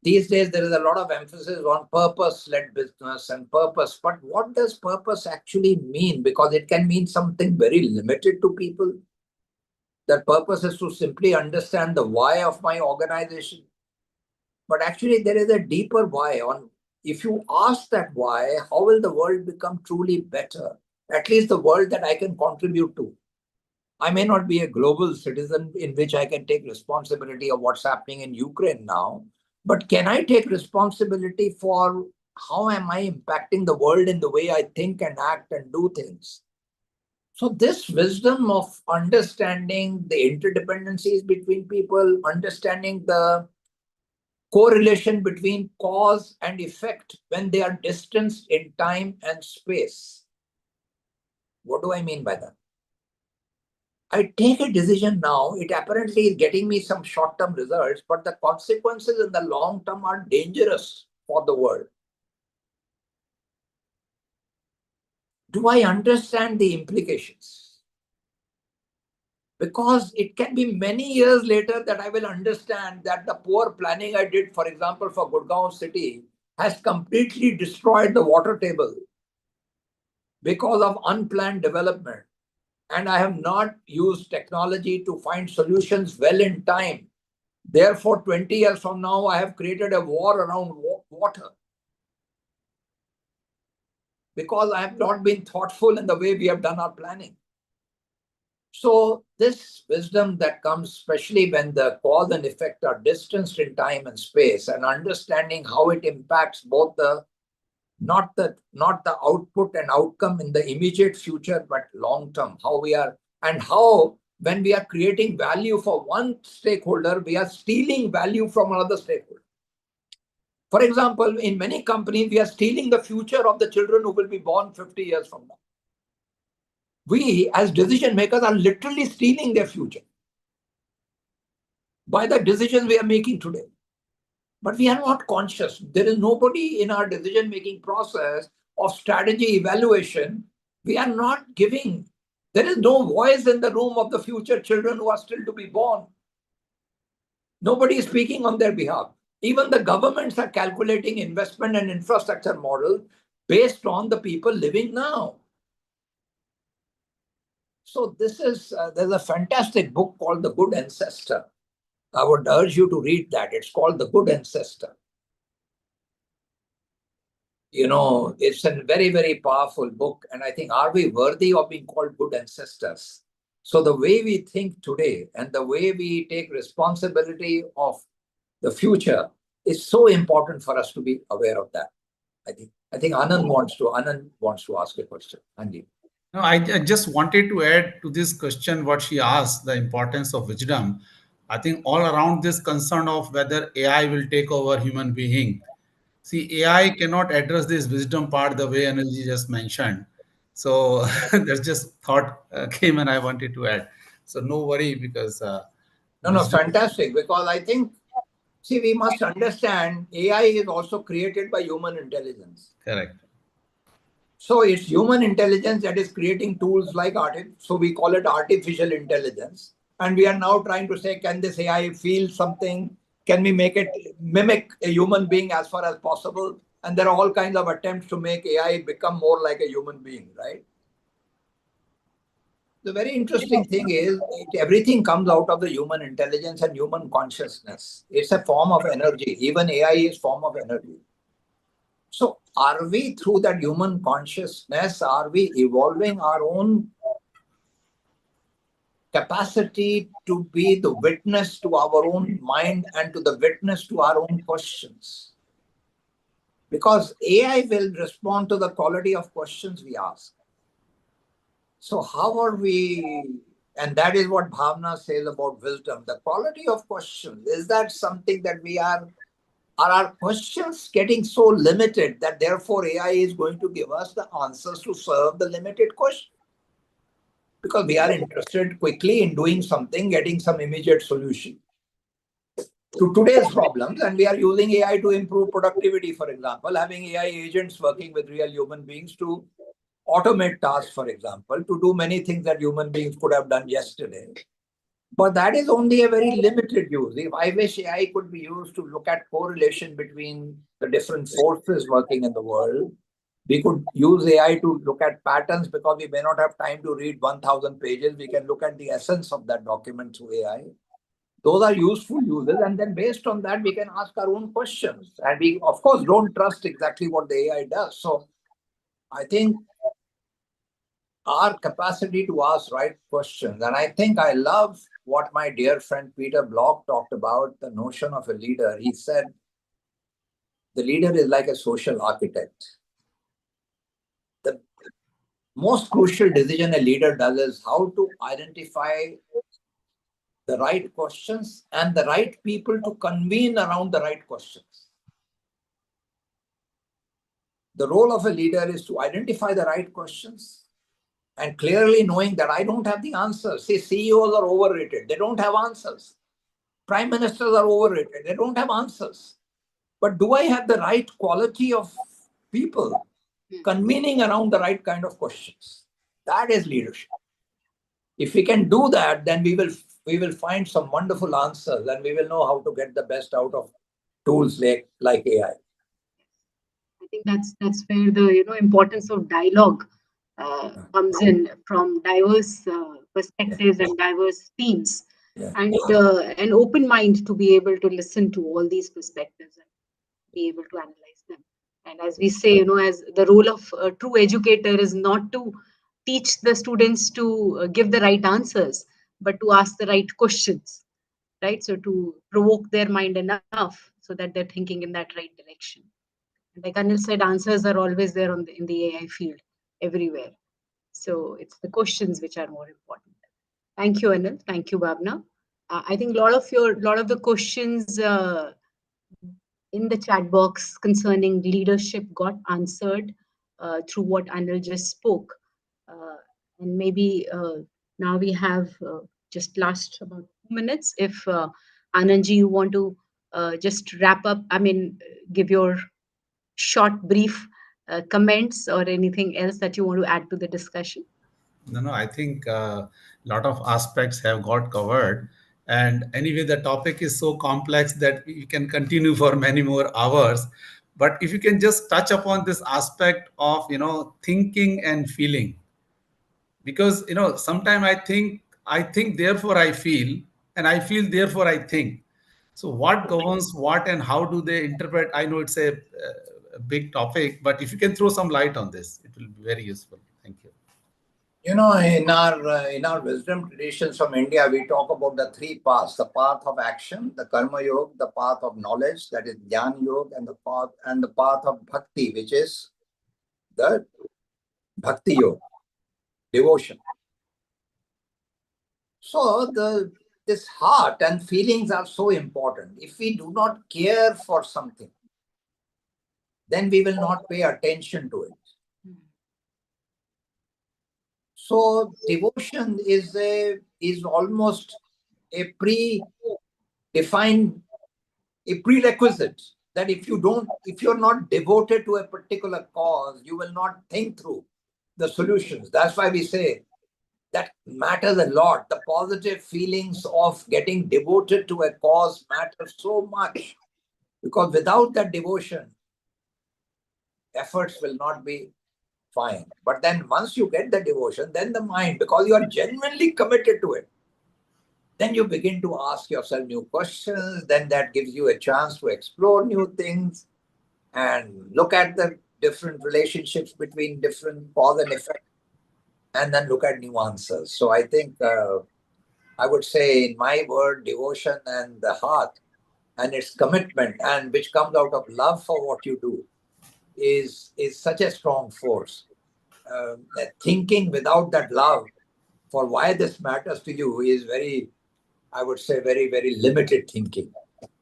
these days there is a lot of emphasis on purpose-led business and purpose. But what does purpose actually mean? Because it can mean something very limited to people. That purpose is to simply understand the why of my organization. But actually there is a deeper why. If you ask that why, how will the world become truly better? At least the world that I can contribute to. I may not be a global citizen in which I can take responsibility of what's happening in Ukraine now, but can I take responsibility for how am I impacting the world in the way I think and act and do things? So this wisdom of understanding the interdependencies between people, understanding the correlation between cause and effect when they are distanced in time and space. What do I mean by that? I take a decision now, it apparently is getting me some short-term results, but the consequences in the long term are dangerous for the world. Do I understand the implications? Because it can be many years later that I will understand that the poor planning I did, for example, for Gurgaon city, has completely destroyed the water table because of unplanned development. And I have not used technology to find solutions well in time. Therefore, 20 years from now, I have created a war around water because I have not been thoughtful in the way we have done our planning. So this wisdom that comes, especially when the cause and effect are distanced in time and space, and understanding how it impacts both not the output and outcome in the immediate future, but long term, how we are, and how when we are creating value for one stakeholder, we are stealing value from another stakeholder. For example, in many companies, we are stealing the future of the children who will be born 50 years from now. We, as decision makers, are literally stealing their future by the decisions we are making today. But we are not conscious. There is nobody in our decision-making process of strategy evaluation. We are not giving. There is no voice in the room of the future children who are still to be born. Nobody is speaking on their behalf. Even the governments are calculating investment and infrastructure models based on the people living now. So this is, there's a fantastic book called The Good Ancestor. I would urge you to read that. It's called The Good Ancestor. It's a very, very powerful book. And I think, are we worthy of being called good ancestors? So the way we think today and the way we take responsibility of the future is so important for us to be aware of that. I think Anand wants to ask a question. Anil. No, I just wanted to add to this question what she asked, the importance of wisdom. I think all around this concern of whether AI will take over human being. See, AI cannot address this wisdom part the way Anil ji just mentioned. So that's just thought came and I wanted to add. So no worry because No, fantastic. Because I think, see, we must understand AI is also created by human intelligence. Correct. So it's human intelligence that is creating tools like so we call it artificial intelligence. And we are now trying to say, can this AI feel something? Can we make it mimic a human being as far as possible? And there are all kinds of attempts to make AI become more like a human being, right? The very interesting thing is everything comes out of the human intelligence and human consciousness. It's a form of energy. Even AI is form of energy. So are we, through that human consciousness, are we evolving our own capacity to be the witness to our own mind and to the witness to our own questions. Because AI will respond to the quality of questions we ask. So how are we, and that is what Bhavna says about wisdom, the quality of questions. Is that something that are our questions getting so limited that therefore AI is going to give us the answers to serve the limited question? Because we are interested quickly in doing something, getting some immediate solution to today's problems, and we are using AI to improve productivity, for example, having AI agents working with real human beings to automate tasks, for example, to do many things that human beings could have done yesterday. But that is only a very limited use. If I wish AI could be used to look at correlation between the different forces working in the world, we could use AI to look at patterns because we may not have time to read 1,000 pages. We can look at the essence of that document through AI. Those are useful uses. And then based on that, we can ask our own questions. And we, of course, don't trust exactly what the AI does. So I think our capacity to ask right questions. And I think I love what my dear friend Peter Block talked about, the notion of a leader. He said, the leader is like a social architect. The most crucial decision a leader does is how to identify the right questions and the right people to convene around the right questions. The role of a leader is to identify the right questions and clearly knowing that I don't have the answers. See, CEOs are overrated. They don't have answers. Prime ministers are overrated. They don't have answers. But do I have the right quality of people convening around the right kind of questions? That is leadership. If we can do that, then we will find some wonderful answers, and we will know how to get the best out of tools like AI. I think that's where the importance of dialogue comes in, from diverse perspectives and diverse teams, and an open mind to be able to listen to all these perspectives and be able to analyze them. And as we say, as the role of a true educator is not to teach the students to give the right answers, but to ask the right questions, right? So to provoke their mind enough so that they're thinking in that right direction. Like Anil said, answers are always there in the AI field, everywhere. So it's the questions which are more important. Thank you, Anil. Thank you, Bhavna. I think a lot of the questions in the chat box concerning leadership got answered through what Anil just spoke. And maybe now we have just last about 2 minutes. If Anandji, you want to just wrap up, give your short, brief comments or anything else that you want to add to the discussion. No, I think a lot of aspects have got covered. And anyway, the topic is so complex that we can continue for many more hours. But if you can just touch upon this aspect of, thinking and feeling, because, sometimes I think, therefore I feel, and I feel, therefore I think. So what governs what and how do they interpret? I know it's a big topic, but if you can throw some light on this, it will be very useful. Thank you. In our wisdom traditions from India, we talk about the three paths: the path of action, the karma yoga, the path of knowledge, that is jnana yoga, and the path of bhakti, which is the bhakti yoga, devotion. So this heart and feelings are so important. If we do not care for something, then we will not pay attention to it. So devotion is almost a prerequisite, that if you're not devoted to a particular cause, you will not think through the solutions. That's why we say that matters a lot. The positive feelings of getting devoted to a cause matter so much, because without that devotion, efforts will not be fine. But then once you get the devotion, then the mind, because you are genuinely committed to it, then you begin to ask yourself new questions. Then that gives you a chance to explore new things and look at the different relationships between different cause and effect, and then look at new answers. So I think I would say, in my word, devotion and the heart and its commitment, and which comes out of love for what you do, is such a strong force. That thinking without that love for why this matters to you is very, I would say, very, very limited thinking.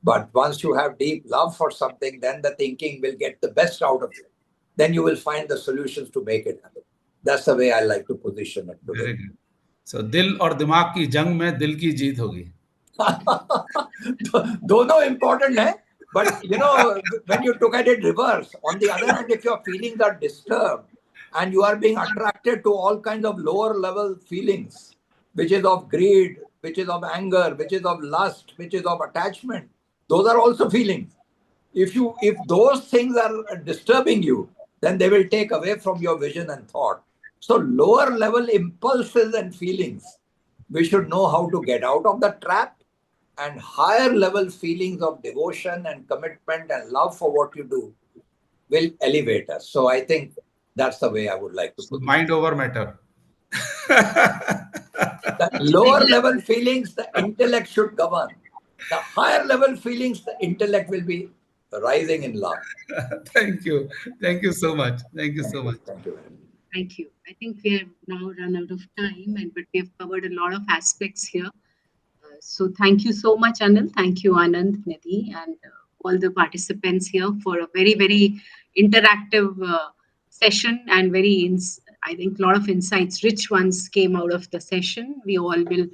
But once you have deep love for something, then the thinking will get the best out of it. Then you will find the solutions to make it happen. That's the way I like to position it Very today. good. So दिल और दिमाग की जंग में दिल की जीत होगी. दोनों important है, but you know, when you look at it reverse, on the other hand, if your feelings are disturbed and you are being attracted to all kinds of lower level feelings, which is of greed, which is of anger, which is of lust, which is of attachment, those are also feelings. If those things are disturbing you, then they will take away from your vision and thought. So lower level impulses and feelings, we should know how to get out of the trap, and higher level feelings of devotion and commitment and love for what you do will elevate us. So I think that's the way I would like to put it. Mind over matter. The lower level feelings, the intellect should govern. The higher level feelings, the intellect will be rising in love. Thank you. Thank you so much. Thank you so much. Thank you very much. Thank you. I think we have now run out of time, but we have covered a lot of aspects here. So thank you so much, Anil. Thank you, Anand, Nidhi, and all the participants here for a very, very interactive session and I think, a lot of insights, rich ones came out of the session. We all will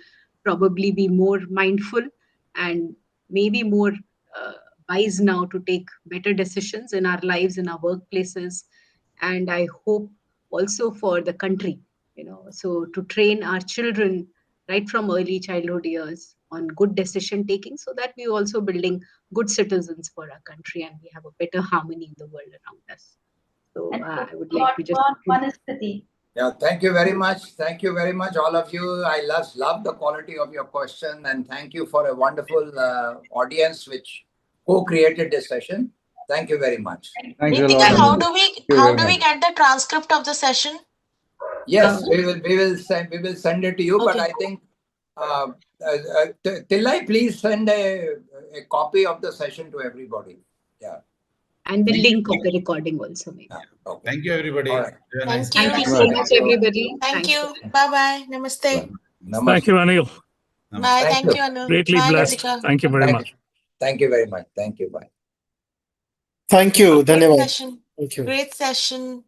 probably be more mindful and maybe more wise now to take better decisions in our lives, in our workplaces, and I hope also for the country, so to train our children right from early childhood years on good decision taking, so that we also building good citizens for our country and we have a better harmony in the world around us. So And I would like to just Yeah, thank you very much. Thank you very much, all of you. I love the quality of your question, and thank you for a wonderful audience which co-created this session. Thank you very much. Thanks a Nitika, lot. how Anil. do we Thank you how very do we much. get the transcript of the session? Yes, we will send it to you. But Okay. I think Tillai, please send a copy of the session to everybody. Yeah. and the link of the recording also maybe. Yeah. Okay. Thank you, everybody. All right. Have a nice Thank day. you. Thank you so Right. much, everybody. Thank Thanks. you. Bye bye. Namaste. Namaste. Thank you, Anil. Bye. Thank Thank you. you, Anu. Greatly Bye, blessed. Nitika. Thank you very Thank much. you. Thank you very much. Thank you. Bye. Thank you. Great Dhanyawad. session. Thank you. Great session.